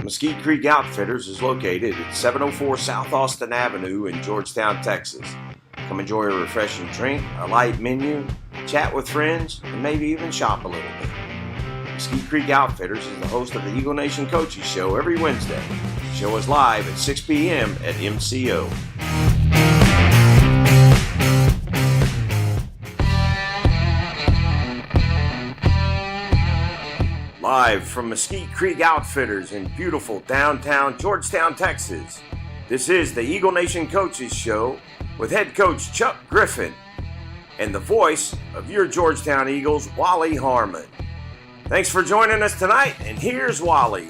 Mesquite Creek Outfitters is located at 704 South Austin Avenue in Georgetown, Texas. Come enjoy a refreshing drink, a light menu, chat with friends, and maybe even shop a little bit. Mesquite Creek Outfitters is the host of the Eagle Nation Coaches Show every Wednesday. The show is live at 6 p.m. at MCO. Live from Mesquite Creek Outfitters in beautiful downtown Georgetown, Texas, this is the Eagle Nation Coaches Show with head coach Chuck Griffin and the voice of your Georgetown Eagles, Wally Harmon. Thanks for joining us tonight, and here's Wally.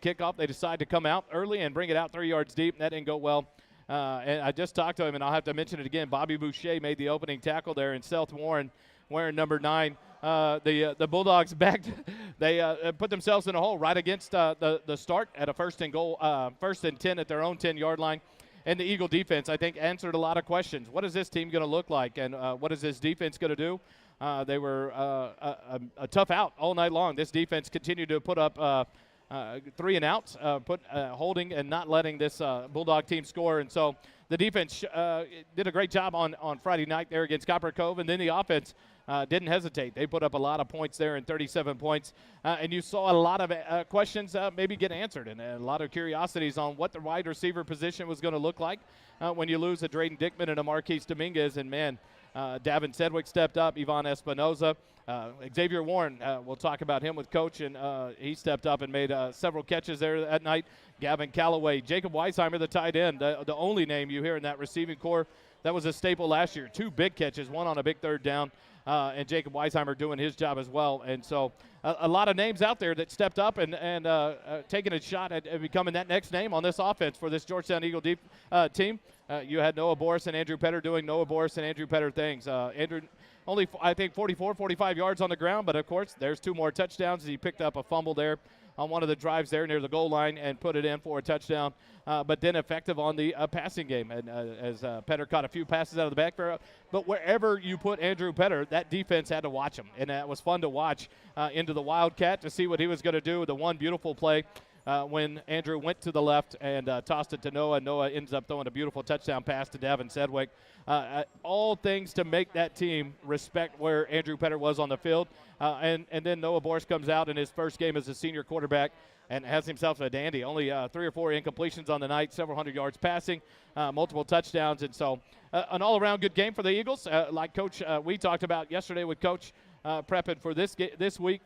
Kickoff, they decide to come out early and bring it out 3 yards deep. That didn't go well. And I just talked to him, and I'll have to mention it again. Bobby Boucher made the opening tackle there, and Seth Warren wearing number 9. The Bulldogs backed. They put themselves in a hole right against the start at a first and 10 at their own 10-yard line. And the Eagle defense, I think, answered a lot of questions. What is this team going to look like, and what is this defense going to do? They were a tough out all night long. This defense continued to put up 3 and outs, holding and not letting this Bulldog team score. And so the defense did a great job on Friday night there against Copper Cove. And then the offense didn't hesitate. They put up a lot of points there, and 37 points. And you saw a lot of questions maybe get answered, and a lot of curiosities on what the wide receiver position was going to look like when you lose a Drayden Dickman and a Marquise Dominguez. And, man, Davin Sedgwick stepped up, Yvonne Espinoza. Xavier Warren, we'll talk about him with Coach, and he stepped up and made several catches there that night. Gavin Callaway, Jacob Weisheimer, the tight end, the only name you hear in that receiving corps. That was a staple last year. 2 big catches, one on a big third down, and Jacob Weisheimer doing his job as well. And so a lot of names out there that stepped up and taking a shot at becoming that next name on this offense for this Georgetown Eagle team. You had Noah Boris and Andrew Petter doing Noah Boris and Andrew Petter things. Andrew only, I think, 45 yards on the ground, but, of course, there's 2 more touchdowns. He picked up a fumble there on one of the drives there near the goal line and put it in for a touchdown, but then effective on the passing game. And as Petter caught a few passes out of the backfield, but wherever you put Andrew Petter, that defense had to watch him. And that was fun to watch into the Wildcat to see what he was going to do. The one beautiful play when Andrew went to the left and tossed it to Noah. Noah ends up throwing a beautiful touchdown pass to Davin Sedgwick. All things to make that team respect where Andrew Petter was on the field. And then Noah Borst comes out in his first game as a senior quarterback and has himself a dandy. Only 3 or 4 incompletions on the night, several hundred yards passing, multiple touchdowns. And so an all-around good game for the Eagles. Like Coach, we talked about yesterday with Coach prepping for this week.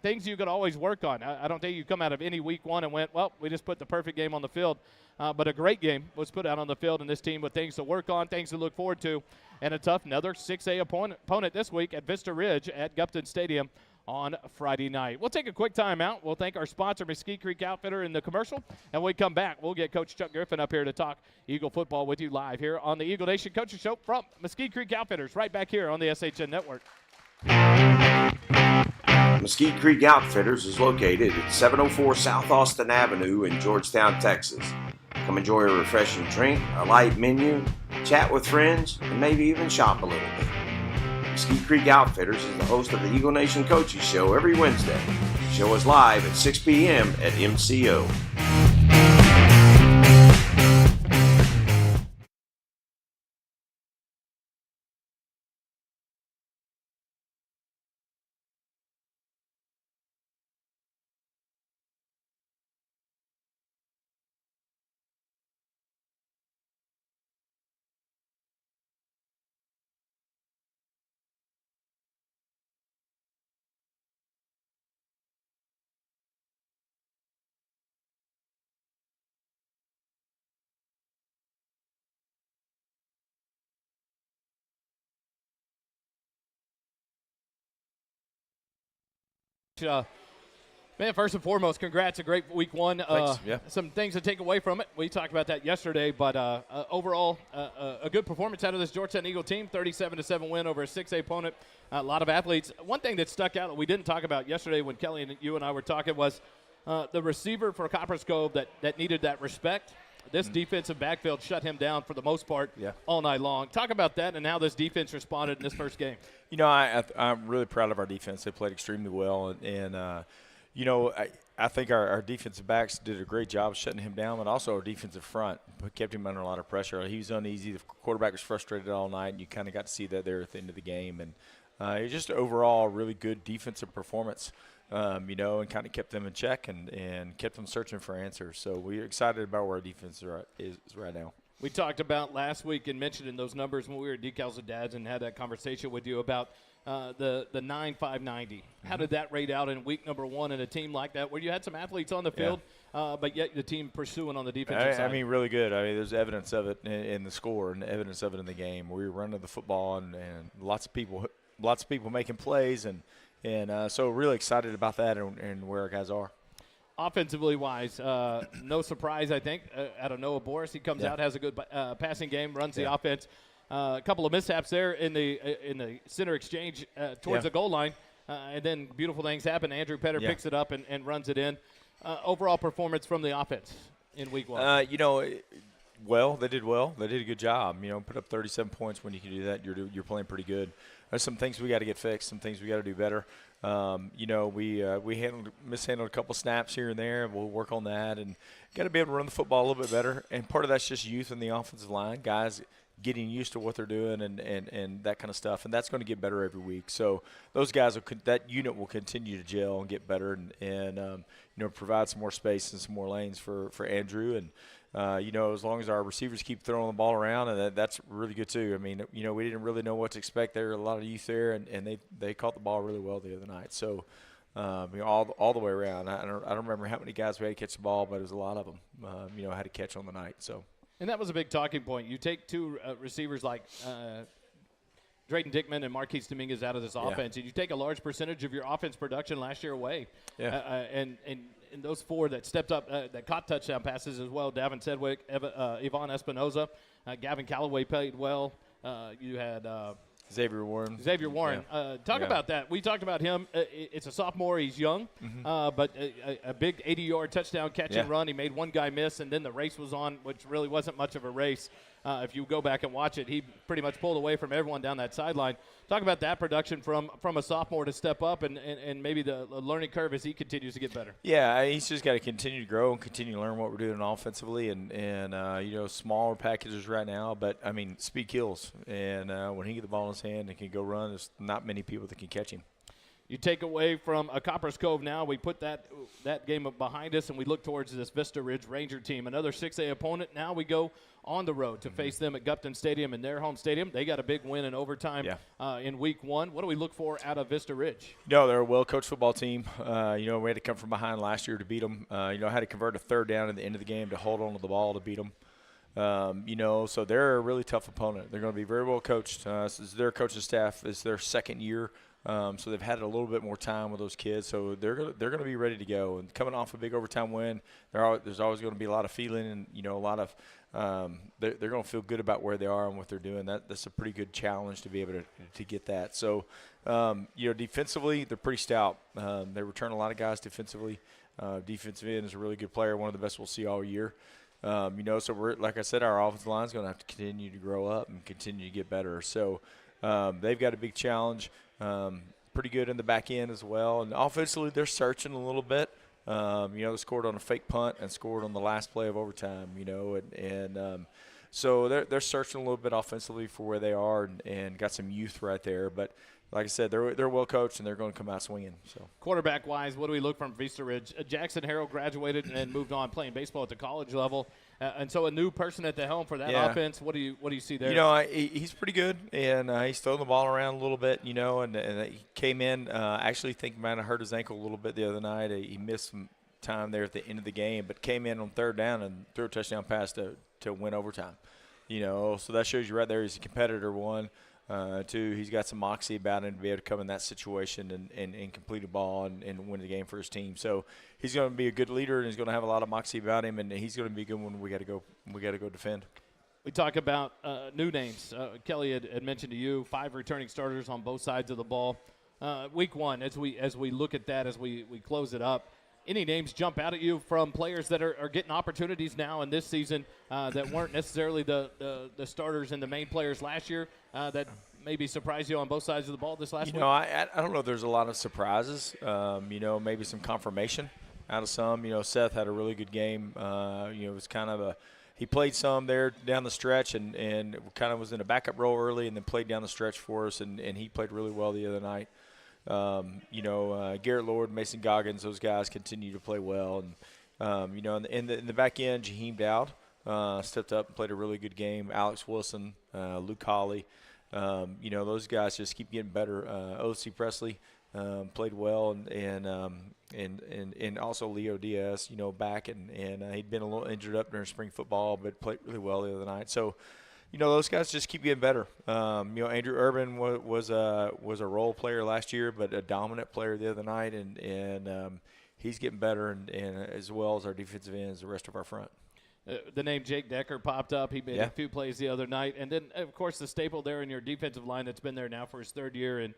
Things you could always work on. I don't think you come out of any week one and went, well, we just put the perfect game on the field. But a great game was put out on the field in this team with things to work on, things to look forward to, and a tough another 6A opponent this week at Vista Ridge at Gupton Stadium on Friday night. We'll take a quick timeout. We'll thank our sponsor, Mesquite Creek Outfitter, in the commercial. And when we come back, we'll get Coach Chuck Griffin up here to talk Eagle football with you live here on the Eagle Nation Coaches Show from Mesquite Creek Outfitters right back here on the SHN Network. Mesquite Creek Outfitters is located at 704 South Austin Avenue in Georgetown, Texas. Come enjoy a refreshing drink, a light menu, chat with friends, and maybe even shop a little bit. Mesquite Creek Outfitters is the host of the Eagle Nation Coaches Show every Wednesday. The show is live at 6 p.m. at MCO. Man, first and foremost, congrats. A great week one. Some things to take away from it. We talked about that yesterday, but overall, a good performance out of this Georgetown Eagle team. 37-7 win over a 6A opponent. A lot of athletes. One thing that stuck out that we didn't talk about yesterday when Kelly and you and I were talking was the receiver for Copper's Cove that needed that respect. This defensive backfield shut him down for the most part all night long. Talk about that and how this defense responded in this first game. You know, I'm really proud of our defense. They played extremely well. And you know, I think our defensive backs did a great job shutting him down, but also our defensive front kept him under a lot of pressure. He was uneasy. The quarterback was frustrated all night, and you kind of got to see that there at the end of the game. And it was just overall a really good defensive performance. You know, and kind of kept them in check and kept them searching for answers. So we're excited about where our defense is right now. We talked about last week and mentioned in those numbers when we were at Decals and Dads and had that conversation with you about the 9.590. How did that rate out in week number one in a team like that where you had some athletes on the field, but yet the team pursuing on the defensive side? I mean, really good. I mean, there's evidence of it in the score and evidence of it in the game. We were running the football and lots of people making plays and so really excited about that and where our guys are. Offensively wise, no surprise, I think, out of Noah Borst. He comes out, has a good passing game, runs the offense. A couple of mishaps there in the center exchange towards the goal line, and then beautiful things happen. Andrew Petter picks it up and runs it in. Overall performance from the offense in week one. You know, they did well. They did a good job. You know, put up 37 points. When you can do that, you're playing pretty good. There's some things we got to get fixed, some things we got to do better. You know, we mishandled a couple snaps here and there, and we'll work on that. And got to be able to run the football a little bit better. And part of that's just youth in the offensive line, guys getting used to what they're doing and that kind of stuff. And that's going to get better every week. So those guys, that unit will continue to gel and get better and you know, provide some more space and some more lanes for Andrew. And you know, as long as our receivers keep throwing the ball around, and that's really good too. I mean, you know, we didn't really know what to expect. There were a lot of youth there, and they caught the ball really well the other night. So, you know, all the way around. I don't remember how many guys we had to catch the ball, but it was a lot of them. You know, had to catch on the night. So, and that was a big talking point. You take two receivers like Drayton Dickman and Marquise Dominguez out of this offense, and you take a large percentage of your offense production last year away. And those four that stepped up, that caught touchdown passes as well, Davin Sedgwick, Yvonne Espinoza, Gavin Callaway played well. You had Xavier Warren. Xavier Warren. Yeah. Talk about that. We talked about him. It's a sophomore. He's young, but a big 80-yard touchdown catch and run. He made one guy miss, and then the race was on, which really wasn't much of a race. If you go back and watch it, he pretty much pulled away from everyone down that sideline. Talk about that production from a sophomore to step up and maybe the learning curve as he continues to get better. Yeah, he's just got to continue to grow and continue to learn what we're doing offensively and smaller packages right now. But, I mean, speed kills. And when he gets the ball in his hand and can go run, there's not many people that can catch him. You take away from Copper's Cove now. We put that game behind us, and we look towards this Vista Ridge Ranger team, another 6A opponent. Now we go on the road to face them at Gupton Stadium in their home stadium. They got a big win in overtime in week 1. What do we look for out of Vista Ridge? They're a well-coached football team. We had to come from behind last year to beat them. Had to convert a third down at the end of the game to hold on to the ball to beat them. So they're a really tough opponent. They're going to be very well coached. This is their coaching staff. It's their second year. So they've had a little bit more time with those kids, so they're going to be ready to go. And coming off a big overtime win, there's always going to be a lot of feeling and a lot of they're going to feel good about where they are and what they're doing. That's a pretty good challenge to be able to get that. So defensively they're pretty stout. They return a lot of guys defensively. Defensive end is a really good player, one of the best we'll see all year. So we're, like I said, our offensive line is going to have to continue to grow up and continue to get better. So they've got a big challenge. Pretty good in the back end as well. And offensively, they're searching a little bit. They scored on a fake punt and scored on the last play of overtime, so they're searching a little bit offensively for where they are and got some youth right there. But like I said, they're well coached and they're going to come out swinging. So quarterback-wise, what do we look from Vista Ridge? Jackson Harrell graduated and moved on playing baseball at the college level, and so a new person at the helm for that offense. What do you see there? He's pretty good, and he's throwing the ball around a little bit. And he came in. Actually, think he might have hurt his ankle a little bit the other night. He missed some time there at the end of the game, but came in on third down and threw a touchdown pass to win overtime. So that shows you right there he's a competitor. 1. 2, he's got some moxie about him to be able to come in that situation and complete a ball and win the game for his team. So he's going to be a good leader and he's going to have a lot of moxie about him, and he's going to be good when we got to go defend. We talk about new names. Kelly had mentioned to you 5 returning starters on both sides of the ball. Week 1, as we look at that, as we close it up, any names jump out at you from players that are getting opportunities now in this season that weren't necessarily the starters and the main players last year that maybe surprised you on both sides of the ball this last week? I don't know if there's a lot of surprises. Maybe some confirmation out of some. Seth had a really good game. It was kind of he played some there down the stretch and kind of was in a backup role early and then played down the stretch for us, and he played really well the other night. Garrett Lord, Mason Goggins, those guys continue to play well. And, in the back end, Jaheim Dowd stepped up and played a really good game. Alex Wilson, Luke Hawley, those guys just keep getting better. O.C. Presley played well, and also Leo Diaz, back, and he'd been a little injured up during spring football, but played really well the other night. So, those guys just keep getting better. Andrew Urban was a role player last year, but a dominant player the other night, and he's getting better, and as well as our defensive ends, the rest of our front. The name Jake Decker popped up. He made a few plays the other night. And then, of course, the staple there in your defensive line that's been there now for his 3rd year, and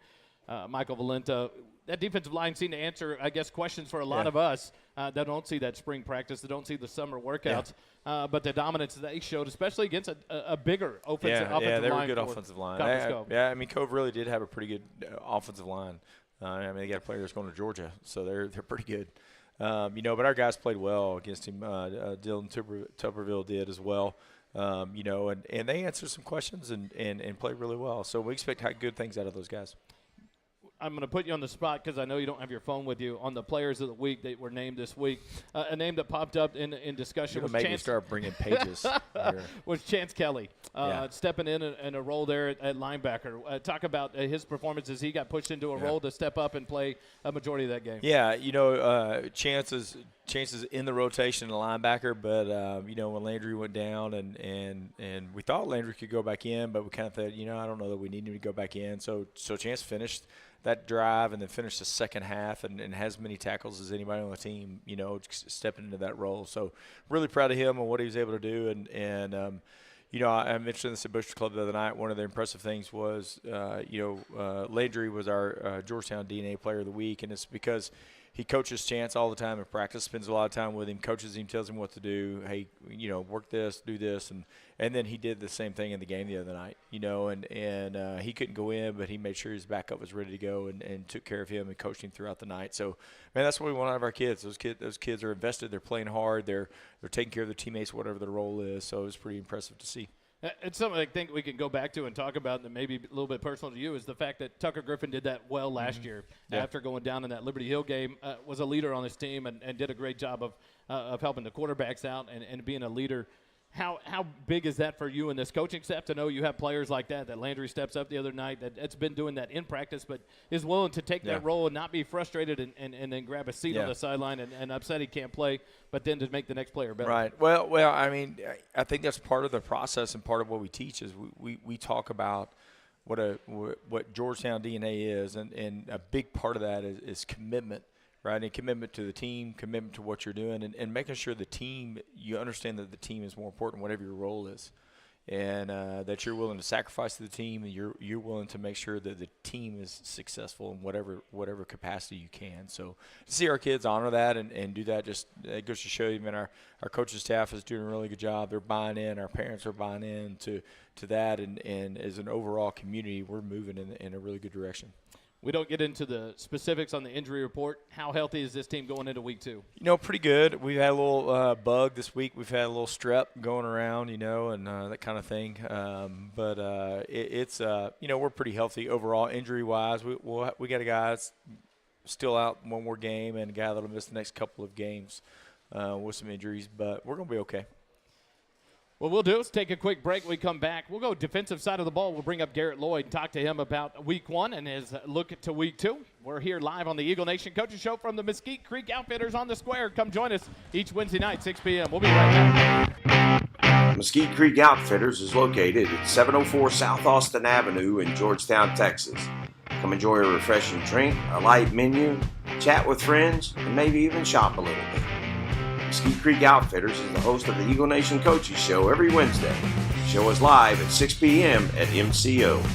Michael Valenta. That defensive line seemed to answer, I guess, questions for a lot of us that don't see that spring practice, that don't see the summer workouts. But the dominance they showed, especially against a bigger offensive line. Yeah, they were a good offensive line. Cove really did have a pretty good offensive line. They got a player that's going to Georgia, so they're pretty good. But our guys played well against him. Dylan Tuberville did as well. And they answered some questions and played really well. So we expect good things out of those guys. I'm going to put you on the spot because I know you don't have your phone with you. On the players of the week that were named this week, a name that popped up in discussion was Chance. Make me start bringing pages. Was Chance Kelly stepping in a role there at linebacker. Talk about his performance as he got pushed into a role to step up and play a majority of that game. Yeah, Chance is in the rotation at linebacker, but when Landry went down and we thought Landry could go back in, but we kind of thought, I don't know that we need him to go back in. So Chance finished that drive and then finished the second half and has as many tackles as anybody on the team, stepping into that role. So really proud of him and what he was able to do. And I mentioned this at Butcher Club the other night. One of the impressive things was, Landry was our Georgetown DNA Player of the Week, and it's because he coaches Chance all the time in practice, spends a lot of time with him, coaches him, tells him what to do. Hey, work this, do this, and then he did the same thing in the game the other night. And he couldn't go in, but he made sure his backup was ready to go and took care of him and coached him throughout the night. So, man, that's what we want out of our kids. Those kids are invested. They're playing hard. They're taking care of their teammates, whatever their role is. So it was pretty impressive to see. It's something I think we can go back to and talk about that maybe a little bit personal to you is the fact that Tucker Griffin did that well last year after going down in that Liberty Hill game, was a leader on his team and did a great job of helping the quarterbacks out and being a leader. How big is that for you in this coaching staff to know you have players like that Landry steps up the other night, that's been doing that in practice but is willing to take that role and not be frustrated and then grab a seat on the sideline and upset he can't play, but then to make the next player better. Right. Well, I mean, I think that's part of the process and part of what we teach is we talk about what Georgetown DNA is, and a big part of that is commitment. Right, and commitment to the team, commitment to what you're doing, and making sure the team, you understand that the team is more important, whatever your role is, and that you're willing to sacrifice to the team, and you're willing to make sure that the team is successful in whatever capacity you can. So to see our kids honor that and do that, just it goes to show you, man, our coaching staff is doing a really good job. They're buying in, our parents are buying in to that, and as an overall community, we're moving in a really good direction. We don't get into the specifics on the injury report. How healthy is this team going into week 2? Pretty good. We've had a little bug this week. We've had a little strep going around, and that kind of thing. But it's we're pretty healthy overall injury-wise. We got a guy that's still out one more game and a guy that'll miss the next couple of games with some injuries. But we're going to be okay. What we'll do is take a quick break. When we come back, we'll go defensive side of the ball. We'll bring up Garrett Lloyd and talk to him about week 1 and his look to week 2. We're here live on the Eagle Nation Coaches Show from the Mesquite Creek Outfitters on the Square. Come join us each Wednesday night, 6 p.m. We'll be right back. Mesquite Creek Outfitters is located at 704 South Austin Avenue in Georgetown, Texas. Come enjoy a refreshing drink, a light menu, chat with friends, and maybe even shop a little bit. Mesquite Creek Outfitters is the host of the Eagle Nation Coaches Show every Wednesday. The show is live at 6 p.m. at MCO.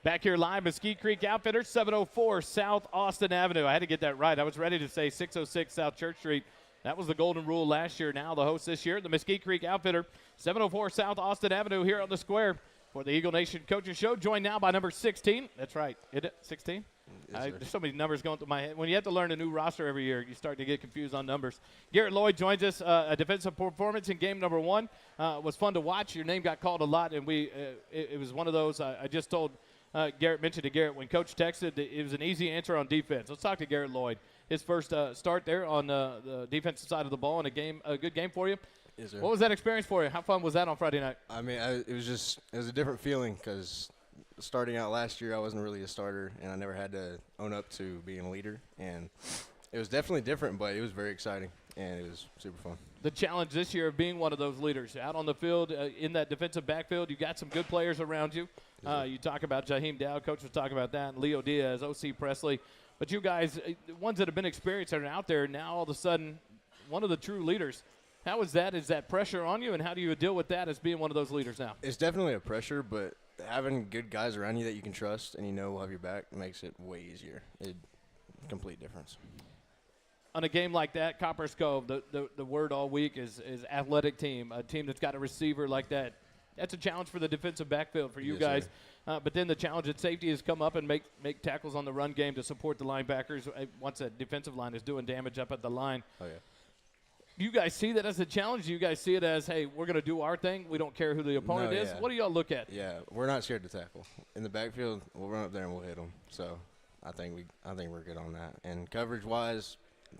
Back here live, Mesquite Creek Outfitters, 704 South Austin Avenue. I had to get that right. I was ready to say 606 South Church Street. That was the golden rule last year. Now the host this year, the Mesquite Creek Outfitter, 704 South Austin Avenue here on the Square for the Eagle Nation Coaches Show. Joined now by number 16. That's right. Is it 16? There's so many numbers going through my head. When you have to learn a new roster every year, you start to get confused on numbers. Garrett Lloyd joins us. A defensive performance in game number 1 was fun to watch. Your name got called a lot, and it was one of those. I just told Garrett, mentioned to Garrett when Coach texted, it was an easy answer on defense. Let's talk to Garrett Lloyd. His first start there on the defensive side of the ball in a good game for you. Yes, sir. What was that experience for you? How fun was that on Friday night? I mean, it was a different feeling because starting out last year, I wasn't really a starter, and I never had to own up to being a leader. And it was definitely different, but it was very exciting, and it was super fun. The challenge this year of being one of those leaders out on the field in that defensive backfield, you got some good players around you. You talk about Jaheim Dowd, Coach was talking about that, and Leo Diaz, O.C. Presley. But you guys, ones that have been experienced and are out there, now all of a sudden one of the true leaders. How is that? Is that pressure on you, and how do you deal with that as being one of those leaders now? It's definitely a pressure, but having good guys around you that you can trust and you know will have your back makes it way easier. Complete difference. On a game like that, Copper's Cove, the word all week is athletic team, a team that's got a receiver like that. that's a challenge for the defensive backfield for you Yes, guys. sir. But then the challenge at safety has come up and make tackles on the run game to support the linebackers once that defensive line is doing damage up at the line. Oh, yeah. Do you guys see that as a challenge? Do you guys see it as, hey, we're going to do our thing. We don't care who the opponent is. Yeah. What do y'all look at? Yeah, we're not scared to tackle. In the backfield, we'll run up there and we'll hit them. So I think we're good on that. And coverage-wise,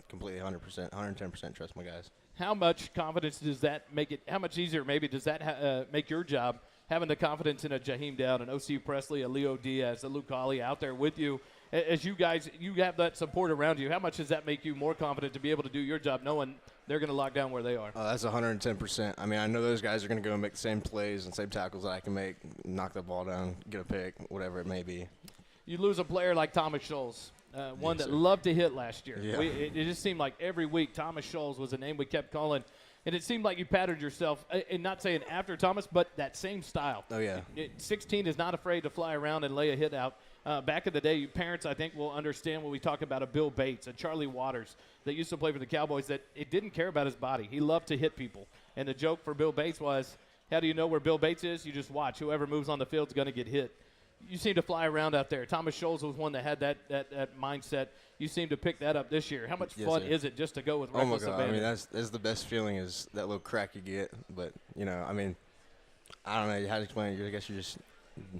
completely 100%, 110% trust my guys. How much confidence does that make it? How much easier maybe does that make your job, having the confidence in a Jaheim Dowd, an O.C. Presley, a Leo Diaz, a Luke Hawley out there with you? As you guys, you have that support around you. How much does that make you more confident to be able to do your job knowing they're going to lock down where they are? That's 110%. I mean, I know those guys are going to go and make the same plays and same tackles that I can make, knock the ball down, get a pick, whatever it may be. You lose a player like Thomas Scholes, one Yes, that sir. loved to hit last year. Yeah. It just seemed like every week Thomas Scholes was a name we kept calling. And it seemed like you patterned yourself, and not saying after Thomas, but that same style. Oh, yeah. 16 is not afraid to fly around and lay a hit out. Back in the day, you parents, I think, will understand when we talk about a Bill Bates, a Charlie Waters that used to play for the Cowboys, that it didn't care about his body. He loved to hit people. And the joke for Bill Bates was, how do you know where Bill Bates is? You just watch. Whoever moves on the field is going to get hit. You seem to fly around out there. Thomas Scholes was one that had that mindset. You seem to pick that up this year. How much fun is it just to go with reckless Oh, my God. abandon? I mean, that's the best feeling is that little crack you get. But, you know, I mean, I don't know how to explain it. I guess you just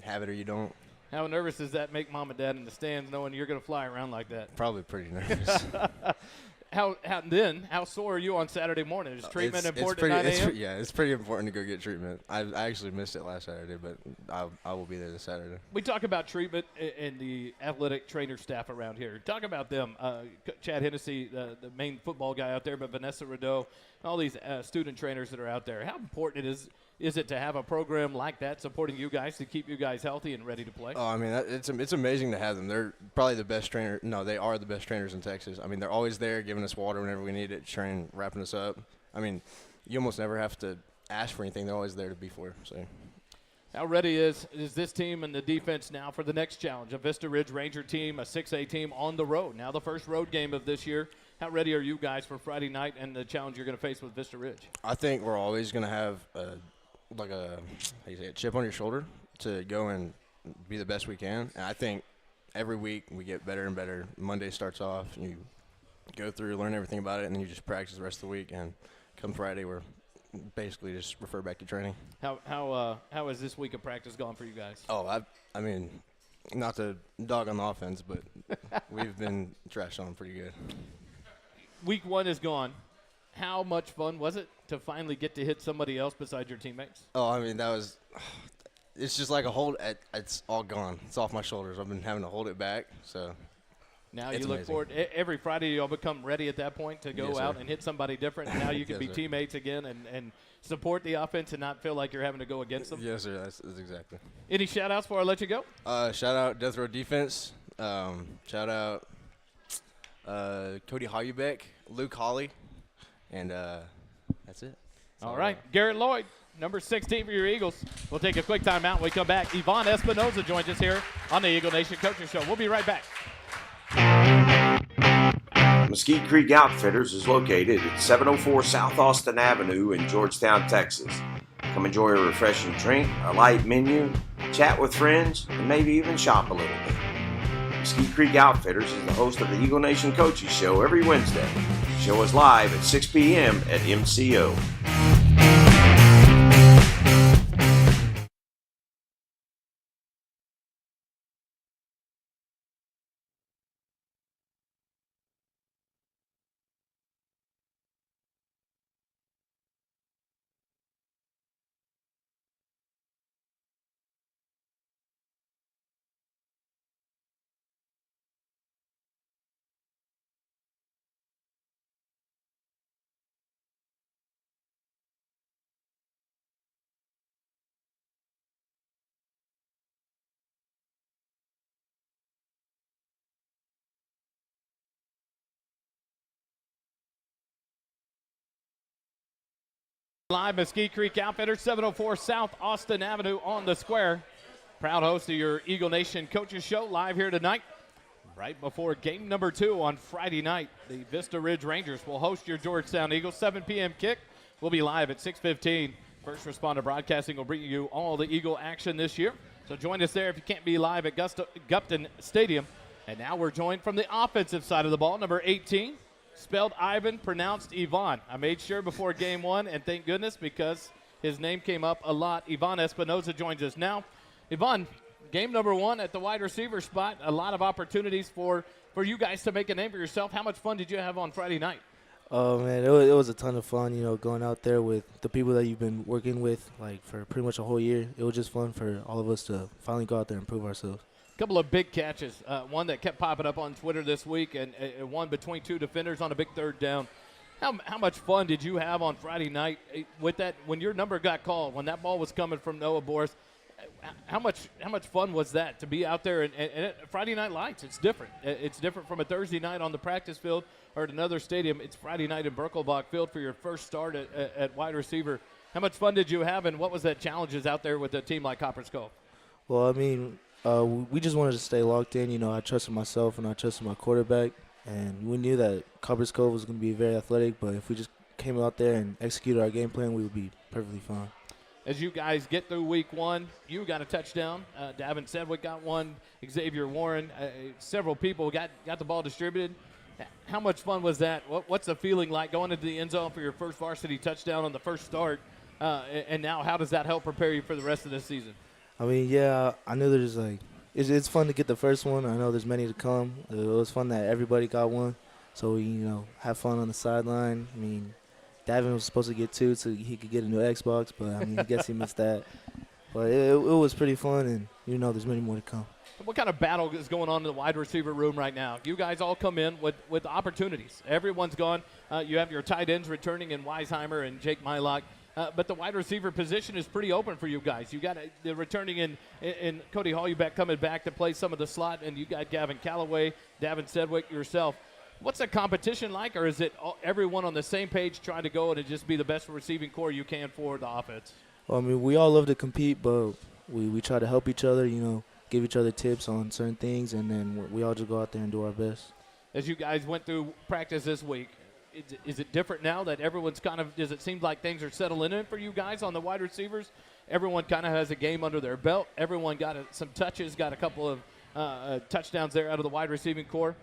have it or you don't. How nervous does that make mom and dad in the stands knowing you're going to fly around like that? Probably pretty nervous. How sore are you on Saturday morning? Is treatment important at 9 a.m.? Yeah, it's pretty important to go get treatment. I actually missed it last Saturday, but I will be there this Saturday. We talk about treatment and the athletic trainer staff around here. Talk about them. Chad Hennessy, the main football guy out there, but Vanessa Rideau, all these student trainers that are out there. How important is it to have a program like that supporting you guys to keep you guys healthy and ready to play? Oh, I mean, it's amazing to have them. They're probably the best trainer. No, they are the best trainers in Texas. I mean, they're always there giving us water whenever we need it, training, wrapping us up. I mean, you almost never have to ask for anything. They're always there to be for. So, how ready is this team and the defense now for the next challenge? A Vista Ridge Ranger team, a 6A team on the road. Now the first road game of this year. How ready are you guys for Friday night and the challenge you're going to face with Vista Ridge? I think we're always going to have a chip on your shoulder to go and be the best we can. And I think every week we get better and better. Monday starts off, you go through, learn everything about it, and then you just practice the rest of the week. And come Friday, we're basically just refer back to training. How has this week of practice gone for you guys? Oh, I mean, not to dog on the offense, but we've been trashed on pretty good. Week one is gone. How much fun was it to finally get to hit somebody else besides your teammates? Oh, I mean, it's just like a hold. It's all gone. It's off my shoulders. I've been having to hold it back. So now it's you look amazing. forward. Every Friday you'll become ready at that point to go Yes, out sir. and hit somebody different. And now you can Yes, be sir. teammates again and support the offense and not feel like you're having to go against them. Yes, sir. That's exactly. Any shout-outs before I let you go? Shout out Death Row Defense. Shout out Cody Hoyubeck, Luke Hawley, and that's it. All right. Garrett Lloyd, number 16 for your Eagles. We'll take a quick timeout. When we come back, Yvonne Espinoza joins us here on the Eagle Nation Coaching Show. We'll be right back. Mesquite Creek Outfitters is located at 704 South Austin Avenue in Georgetown, Texas. Come enjoy a refreshing drink, a light menu, chat with friends, and maybe even shop a little bit. Mesquite Creek Outfitters is the host of the Eagle Nation Coaches Show every Wednesday. The show is live at 6 p.m. at MCO. Live Mesquite Creek Outfitters, 704 South Austin Avenue on the square. Proud host of your Eagle Nation Coaches Show live here tonight. Right before game number 2 on Friday night, the Vista Ridge Rangers will host your Georgetown Eagles. 7 p.m. kick. We'll be live at 6:15 First Responder Broadcasting will bring you all the Eagle action this year. So join us there if you can't be live at Gupton Stadium. And now we're joined from the offensive side of the ball, number 18, spelled Ivan, pronounced Ivan. I made sure before game one, and thank goodness because his name came up a lot. Ivan Espinoza joins us now. Ivan, game number one at the wide receiver spot, a lot of opportunities for you guys to make a name for yourself. How much fun did you have on Friday night? Oh, man, it was a ton of fun, going out there with the people that you've been working with, for pretty much a whole year. It was just fun for all of us to finally go out there and prove ourselves. A couple of big catches, one that kept popping up on Twitter this week, and one between two defenders on a big third down. How much fun did you have on Friday night with that when your number got called, when that ball was coming from Noah Boris? How much fun was that to be out there and Friday Night Lights? It's different. It's different from a Thursday night on the practice field or at another stadium. It's Friday night in Birkelbach Field for your first start at wide receiver. How much fun did you have, and what was that challenges out there with a team like Copper's Cove? Well, I mean, we just wanted to stay locked in. I trusted myself and I trusted my quarterback, and we knew that Copper's Cove was going to be very athletic, but if we just came out there and executed our game plan, we would be perfectly fine. As you guys get through week one, you got a touchdown. Davin Sedgwick got one. Xavier Warren, several people got the ball distributed. How much fun was that? What's the feeling like going into the end zone for your first varsity touchdown on the first start? And now how does that help prepare you for the rest of this season? I mean, yeah, I knew there's it's fun to get the first one. I know there's many to come. It was fun that everybody got one. So we, have fun on the sideline. I mean, Davin was supposed to get two so he could get a new Xbox, but I mean, I guess he missed that. But it was pretty fun, and there's many more to come. What kind of battle is going on in the wide receiver room right now? You guys all come in with opportunities. Everyone's gone. You have your tight ends returning in Weisheimer and Jake Mylock. But the wide receiver position is pretty open for you guys. You got the returning in Cody Hollybeck coming back to play some of the slot, and you got Gavin Callaway, Davin Sedgwick, yourself. What's the competition like, or is it everyone on the same page trying to go and just be the best receiving core you can for the offense? Well, I mean, we all love to compete, but we try to help each other, give each other tips on certain things, and then we all just go out there and do our best. As you guys went through practice this week, is it different now that everyone's does it seem like things are settling in for you guys on the wide receivers? Everyone kind of has a game under their belt. Everyone got some touches, got a couple of touchdowns there out of the wide receiving core.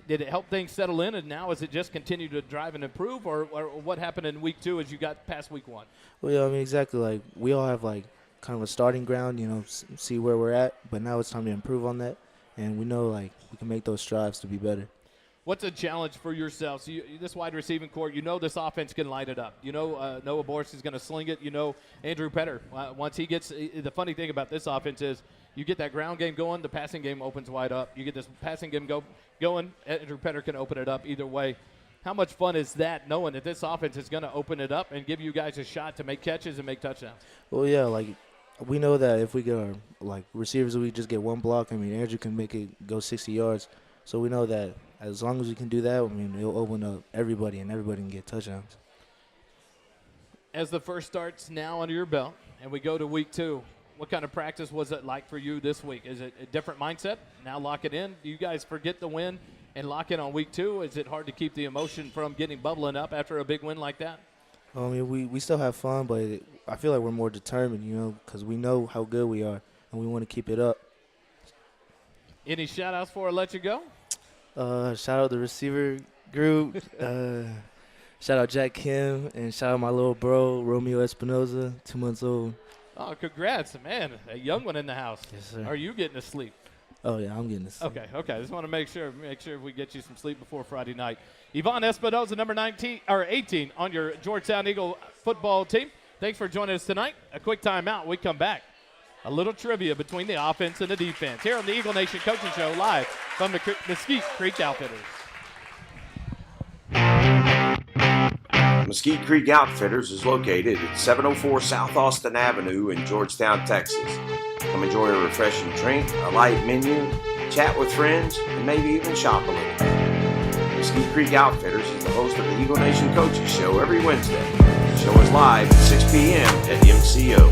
Did it help things settle in, and now is it just continue to drive and improve, or what happened in week two as you got past week one? Well, yeah, I mean, exactly. We all have, kind of a starting ground, see where we're at, but now it's time to improve on that, and we know, we can make those strides to be better. What's a challenge for yourselves? This wide receiving core, this offense can light it up. Noah Boris is going to sling it. Andrew Petter, once he gets – the funny thing about this offense is you get that ground game going, the passing game opens wide up. You get this passing game going, Andrew Petter can open it up either way. How much fun is that, knowing that this offense is going to open it up and give you guys a shot to make catches and make touchdowns? Well, yeah, we know that if we get our receivers, we just get one block. I mean, Andrew can make it go 60 yards. So we know that as long as we can do that, I mean, it'll open up everybody, and everybody can get touchdowns. As the first starts now under your belt, and we go to week two, what kind of practice was it like for you this week? Is it a different mindset? Now lock it in. Do you guys forget the win and lock in on week two? Is it hard to keep the emotion from bubbling up after a big win like that? I mean, we still have fun, but I feel like we're more determined, because we know how good we are, and we want to keep it up. Any shout-outs before I let you go? Shout out the receiver group. Shout out Jack Kim, and shout out my little bro, Romeo Espinoza, 2 months old. Oh, congrats, man. A young one in the house. Yes, sir. Are you getting to sleep? Oh, yeah, I'm getting to sleep. Okay. Just want to make sure we get you some sleep before Friday night. Ivan Espinoza, number 18 on your Georgetown Eagle football team. Thanks for joining us tonight. A quick timeout. We come back. A little trivia between the offense and the defense here on the Eagle Nation Coaching Show live from the Mesquite Creek Outfitters. Mesquite Creek Outfitters is located at 704 South Austin Avenue in Georgetown, Texas. Come enjoy a refreshing drink, a light menu, chat with friends, and maybe even shop a little bit. Mesquite Creek Outfitters is the host of the Eagle Nation Coaches Show every Wednesday. The show is live at 6 p.m. at MCO.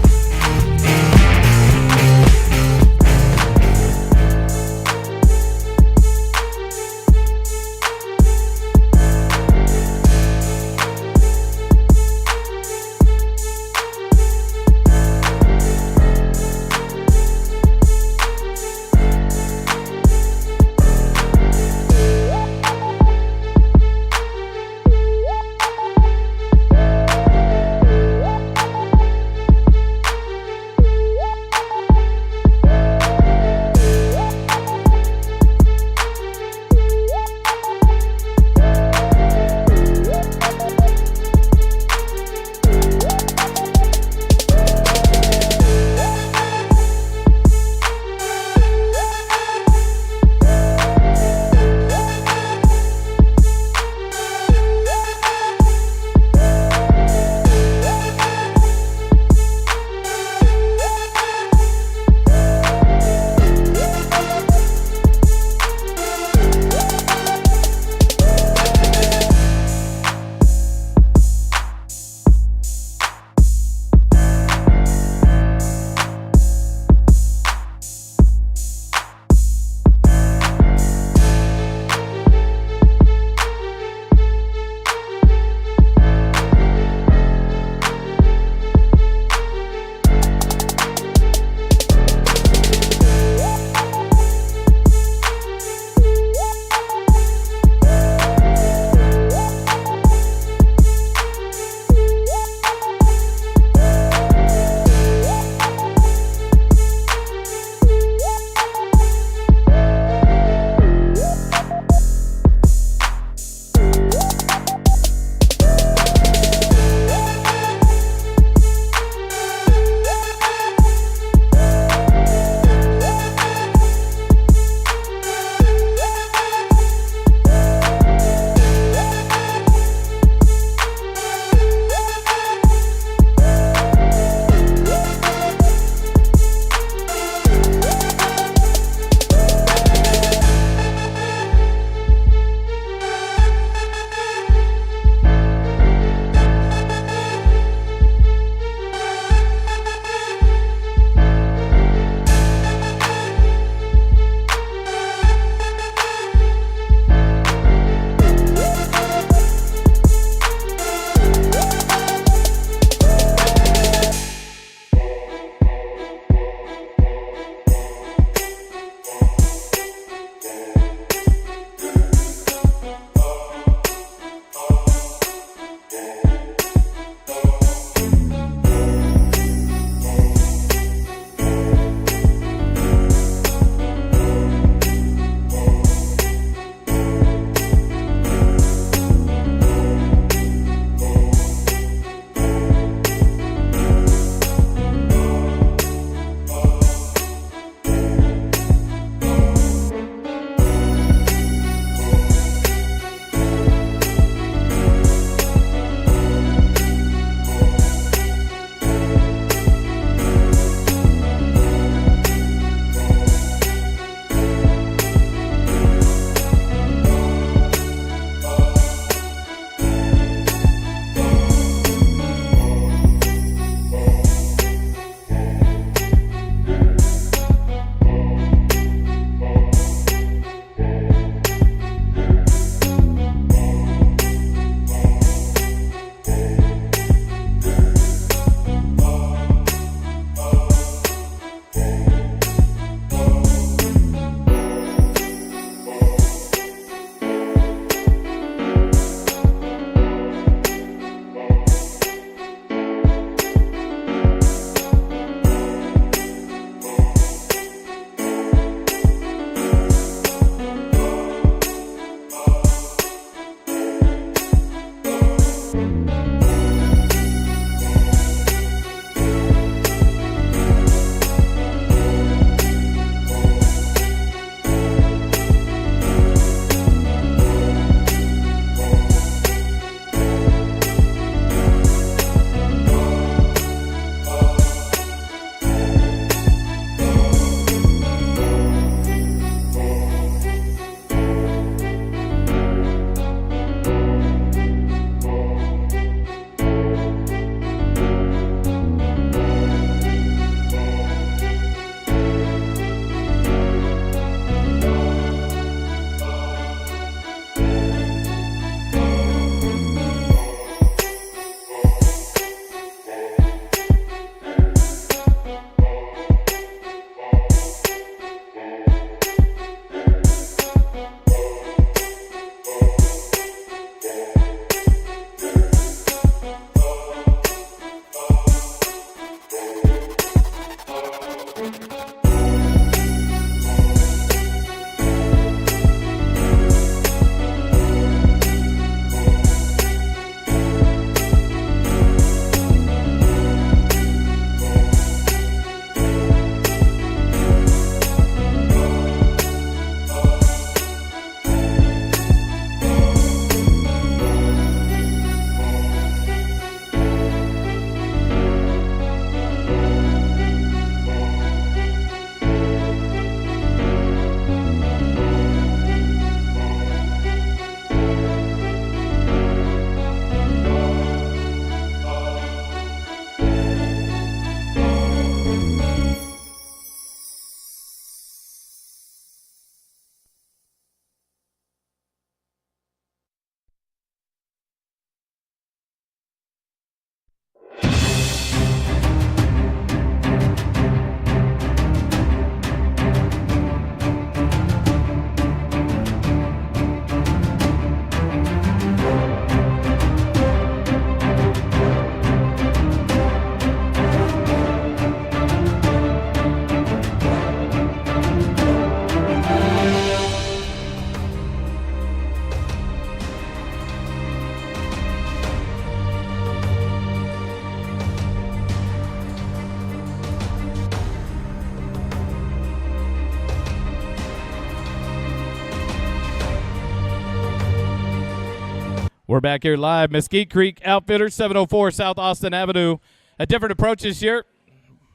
We're back here live. Mesquite Creek Outfitters, 704 South Austin Avenue. A different approach this year.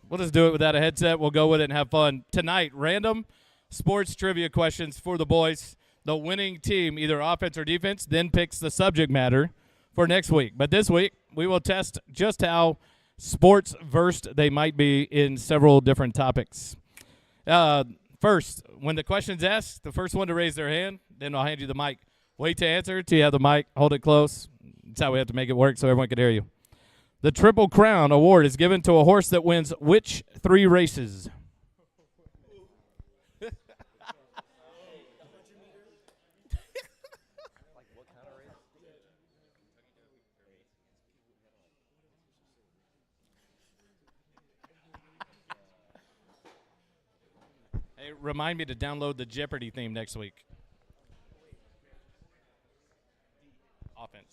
We'll just do it without a headset. We'll go with it and have fun. Tonight, random sports trivia questions for the boys. The winning team, either offense or defense, then picks the subject matter for next week. But this week, we will test just how sports versed they might be in several different topics. First, when the question's asked, the first one to raise their hand, then I'll hand you the mic. Wait to answer till you have the mic. Hold it close. That's how we have to make it work so everyone can hear you. The Triple Crown Award is given to a horse that wins which 3 races? Hey, remind me to download the Jeopardy theme next week. Offense.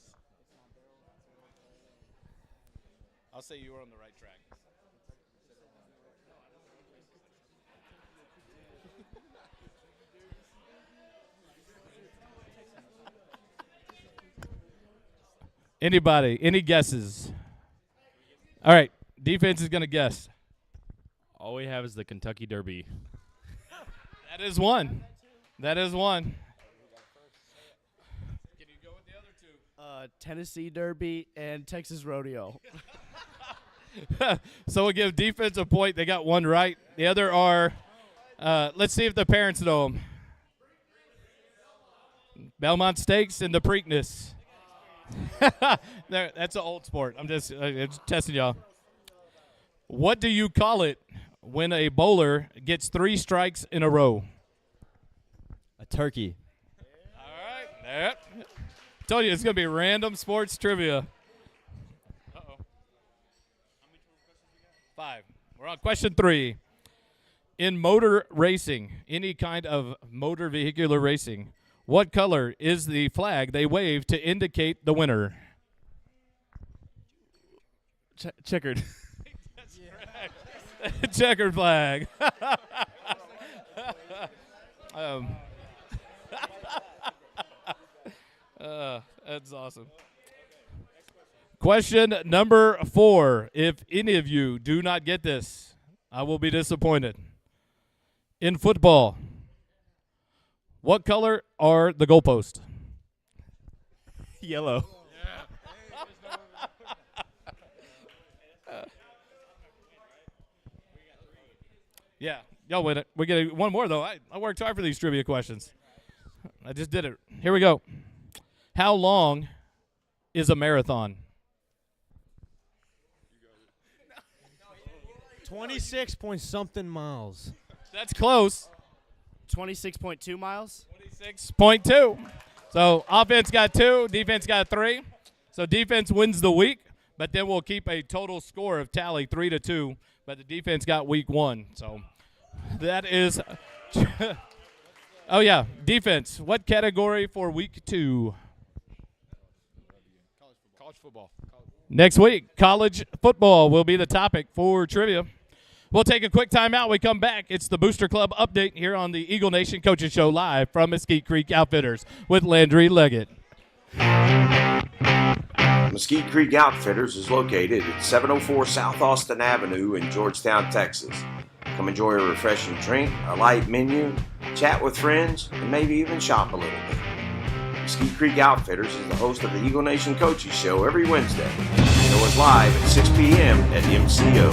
I'll say you were on the right track. Anybody? Any guesses? All right. Defense is going to guess. All we have is the Kentucky Derby. That is one. That is one. Can you go with the other 2? Tennessee Derby and Texas Rodeo. So we'll give defense a point. They got one right. The other are, let's see if the parents know them. Belmont Stakes and the Preakness. That's an old sport. I'm just testing y'all. What do you call it when a bowler gets 3 strikes in a row? A turkey. All right. Yep. Told you it's going to be random sports trivia. Uh-oh. How many questions we got? 5. We're on question 3. In motor racing, any kind of motor vehicular racing, what color is the flag they wave to indicate the winner? Checkered. Checkered flag. That's awesome. Question number 4. If any of you do not get this, I will be disappointed. In football, what color are the goalposts? Yellow. Yeah, y'all win it. We get one more, though. I worked hard for these trivia questions. I just did it. Here we go. How long is a marathon? 26 point something miles. That's close. 26.2 miles. 26.2. So offense got 2, defense got 3. So defense wins the week, but then we'll keep a total score of tally 3-2. But the defense got week 1. So that is oh, yeah, defense. What category for week 2? College football. Next week, college football will be the topic for trivia. We'll take a quick timeout. We come back. It's the Booster Club update here on the Eagle Nation Coaches Show live from Mesquite Creek Outfitters with Landry Leggett. Mesquite Creek Outfitters is located at 704 South Austin Avenue in Georgetown, Texas. Come enjoy a refreshing drink, a light menu, chat with friends, and maybe even shop a little bit. Mesquite Creek Outfitters is the host of the Eagle Nation Coaches Show every Wednesday. The show is live at 6 p.m. at MCO.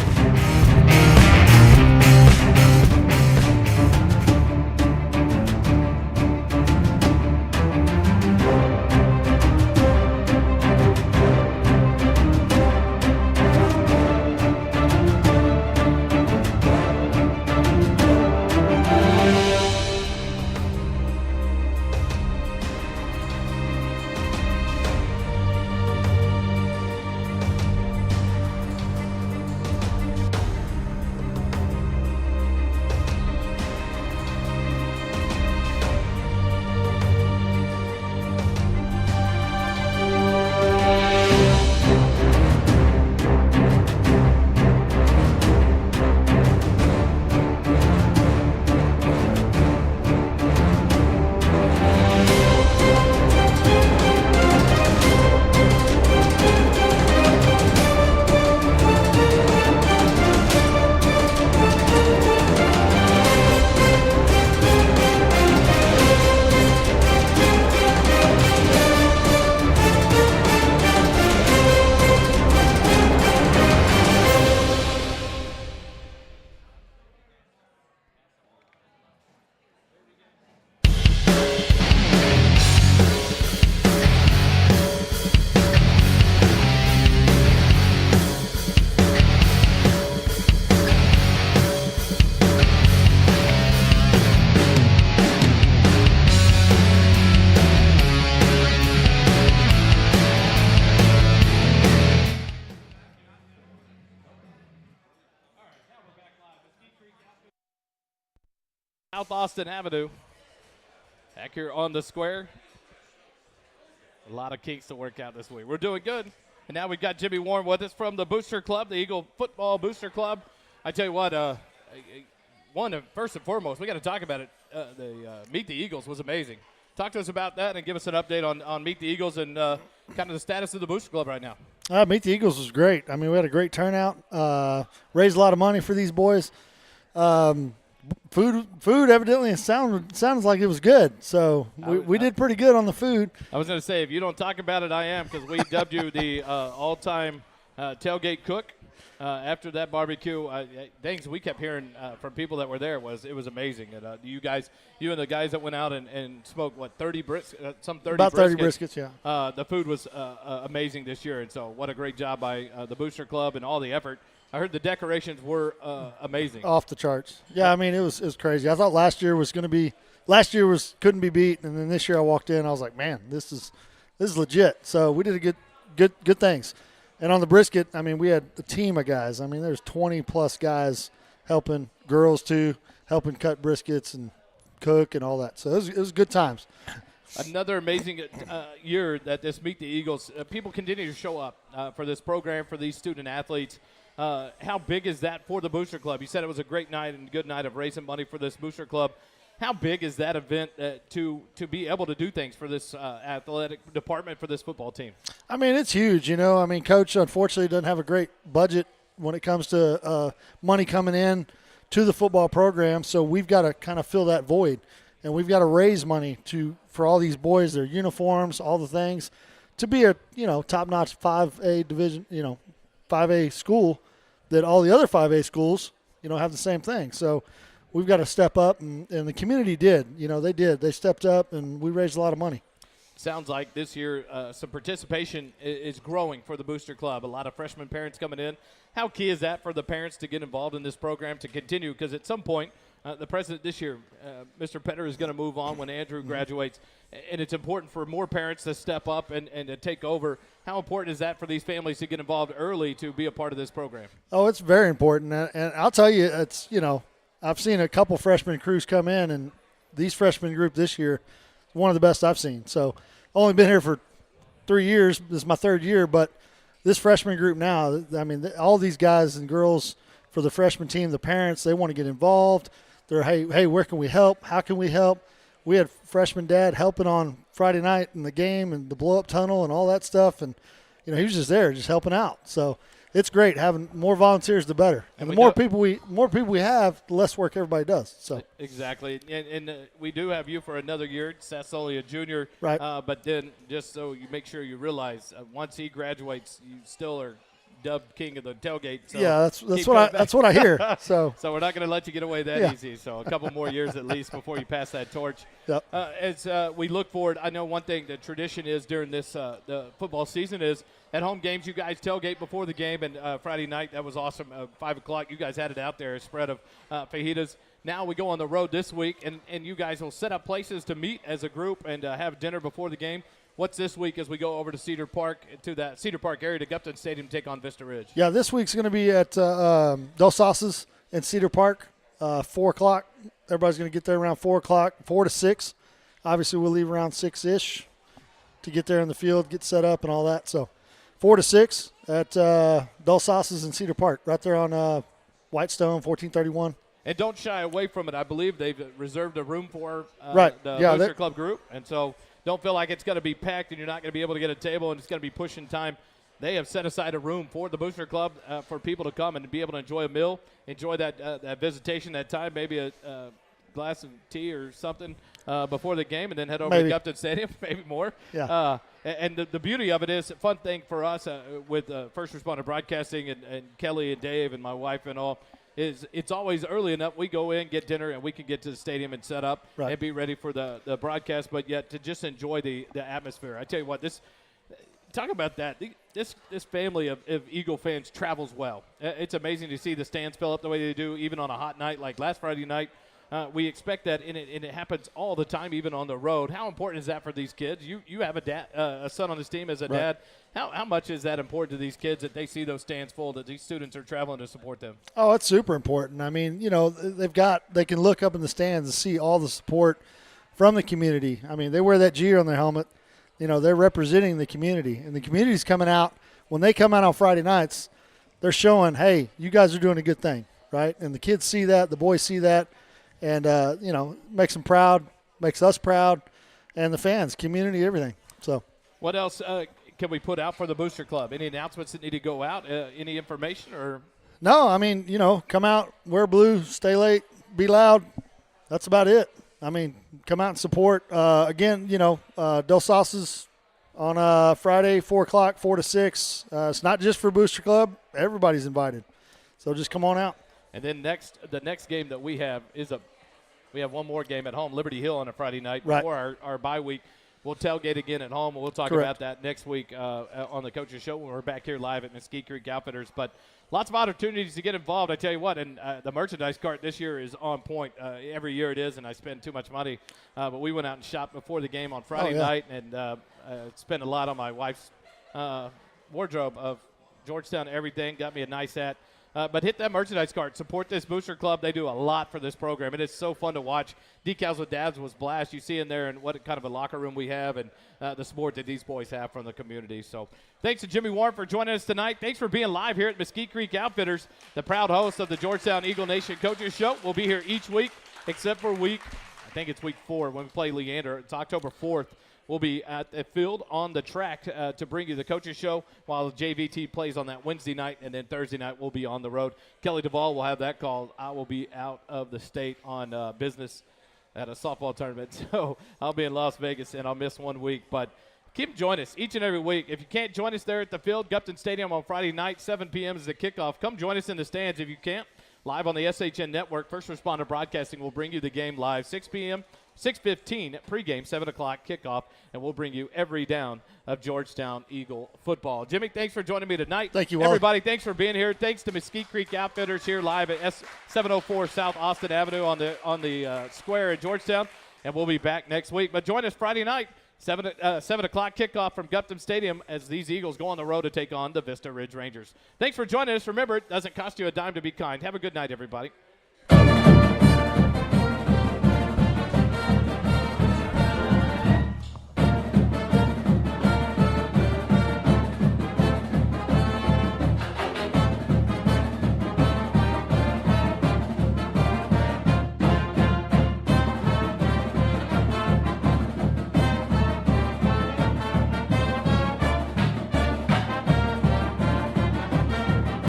South Austin Avenue. Back here on the square. A lot of kinks to work out this week. We're doing good. And now we've got Jimmy Warren with us from the Booster Club, the Eagle Football Booster Club. I tell you what, first and foremost, we got to talk about it. The Meet the Eagles was amazing. Talk to us about that and give us an update on Meet the Eagles and kind of the status of the Booster Club right now. Meet the Eagles was great. I mean, we had a great turnout, raised a lot of money for these boys. Food evidently sounds like it was good. So we did pretty good on the food. I was going to say, if you don't talk about it, I am, because we dubbed you the all-time tailgate cook. After that barbecue, things we kept hearing from people that were there was it was amazing. And you and the guys that went out and smoked, 30 briskets? About 30 briskets, yeah. The food was amazing this year, and so what a great job by the Booster Club and all the effort. I heard the decorations were amazing. Off the charts. Yeah, I mean, it was crazy. I thought last year couldn't be beat, and then this year I walked in, I was like, man, this is legit. So we did good things. And on the brisket, I mean, we had a team of guys. I mean, there's 20-plus guys helping, girls too, helping cut briskets and cook and all that. So it was good times. Another amazing year that this Meet the Eagles. People continue to show up for this program, for these student athletes. How big is that for the Booster Club? You said it was a great night and good night of raising money for this Booster Club. How big is that event to be able to do things for this athletic department, for this football team? I mean, it's huge, I mean, Coach unfortunately doesn't have a great budget when it comes to money coming in to the football program, so we've got to kind of fill that void, and we've got to raise money for all these boys, their uniforms, all the things, to be a top-notch 5A division, 5A school that all the other 5A schools, have the same thing. So we've got to step up, and the community did. They did. They stepped up, and we raised a lot of money. Sounds like this year some participation is growing for the Booster Club. A lot of freshman parents coming in. How key is that for the parents to get involved in this program to continue? Because at some point, the president this year, Mr. Petter, is going to move on when Andrew graduates, and it's important for more parents to step up and to take over. How important is that for these families to get involved early to be a part of this program? Oh, it's very important, and I'll tell you, it's I've seen a couple freshman crews come in, and these freshman group this year, one of the best I've seen. So only been here for 3 years. This is my third year, but this freshman group now, I mean, all these guys and girls for the freshman team, the parents, they want to get involved. They're, hey, where can we help? How can we help? We had freshman dad helping on Friday night in the game and the blow-up tunnel and all that stuff, and he was just there, just helping out. So it's great having more volunteers, the better. And the more people we have, the less work everybody does. So exactly, and we do have you for another year. Seth's only a junior, right? But then just so you make sure you realize, once he graduates, you still are dubbed king of the tailgate. So yeah, that's what I hear. So we're not going to let you get away that easy. So a couple more years at least before you pass that torch. Yep. As we look forward, I know one thing the tradition is during this the football season is at home games you guys tailgate before the game, and Friday night that was awesome. 5 o'clock, you guys had it out there, a spread of fajitas. Now we go on the road this week, and you guys will set up places to meet as a group and have dinner before the game. What's this week as we go over to Cedar Park, to that Cedar Park area, to Gupton Stadium to take on Vista Ridge? Yeah, this week's going to be at Dos Sauces in Cedar Park, 4 o'clock. Everybody's going to get there around 4 o'clock, 4 to 6. Obviously, we'll leave around 6-ish to get there in the field, get set up and all that. So 4 to 6 at Dos Sauces in Cedar Park, right there on Whitestone, 1431. And don't shy away from it. I believe they've reserved a room for right. the Booster Club group. And so don't feel like it's going to be packed and you're not going to be able to get a table and it's going to be pushing time. They have set aside a room for the Booster Club for people to come and be able to enjoy a meal, enjoy that visitation, that time, maybe a glass of tea or something before the game, and then head over to Gupton Stadium, maybe more. Yeah. And the beauty of it is, a fun thing for us with First Responder Broadcasting and Kelly and Dave and my wife and all, is it's always early enough. We go in, get dinner, and we can get to the stadium and set up and be ready for the broadcast, but yet to just enjoy the atmosphere. I tell you what, talk about that. This family of Eagle fans travels well. It's amazing to see the stands fill up the way they do, even on a hot night like last Friday night. We expect that, and it happens all the time, even on the road. How important is that for these kids? You have a son on this team as a dad. How much is that important to these kids that they see those stands full, that these students are traveling to support them? Oh, it's super important. I mean, they can look up in the stands and see all the support from the community. I mean, they wear that G on their helmet. They're representing the community, and the community's coming out. When they come out on Friday nights, they're showing, hey, you guys are doing a good thing, right? And the kids see that, the boys see that, and, makes them proud, makes us proud, and the fans, community, everything. So, what else can we put out for the Booster Club? Any announcements that need to go out? Any information? Or no, I mean, come out, wear blue, stay late, be loud. That's about it. I mean, come out and support. Again, Dos Salsas on Friday, 4 o'clock, 4 to 6. It's not just for Booster Club. Everybody's invited. So just come on out. And then the next game that we have is we have one more game at home, Liberty Hill on a Friday night before our bye week. We'll tailgate again at home. We'll talk about that next week on the Coaches Show when we're back here live at Mesquite Creek Outfitters. But lots of opportunities to get involved. I tell you what, and the merchandise cart this year is on point. Every year it is, and I spend too much money. But we went out and shopped before the game on Friday night and spent a lot on my wife's wardrobe of Georgetown everything. Got me a nice hat. But hit that merchandise cart. Support this Booster Club. They do a lot for this program. It is so fun to watch. Decals with Dads was blast. You see in there and what kind of a locker room we have and the support that these boys have from the community. So thanks to Jimmy Warren for joining us tonight. Thanks for being live here at Mesquite Creek Outfitters, the proud host of the Georgetown Eagle Nation Coaches Show. We'll be here each week except for week 4 when we play Leander. It's October 4th. We'll be at the field on the track to bring you the Coaches Show while the JVT plays on that Wednesday night, and then Thursday night we'll be on the road. Kelly Duvall will have that call. I will be out of the state on business at a softball tournament, so I'll be in Las Vegas, and I'll miss 1 week. But keep joining us each and every week. If you can't join us there at the field, Gupton Stadium on Friday night, 7 p.m. is the kickoff. Come join us in the stands if you can't. Live on the SHN Network, First Responder Broadcasting will bring you the game live, 6 p.m., 6:15 pregame, 7 o'clock kickoff, and we'll bring you every down of Georgetown Eagle football. Jimmy, thanks for joining me tonight. Thank you, Wally. Everybody, thanks for being here. Thanks to Mesquite Creek Outfitters here live at 704 South Austin Avenue on the square at Georgetown, and we'll be back next week. But join us Friday night, 7 o'clock kickoff from Gupton Stadium as these Eagles go on the road to take on the Vista Ridge Rangers. Thanks for joining us. Remember, it doesn't cost you a dime to be kind. Have a good night, everybody.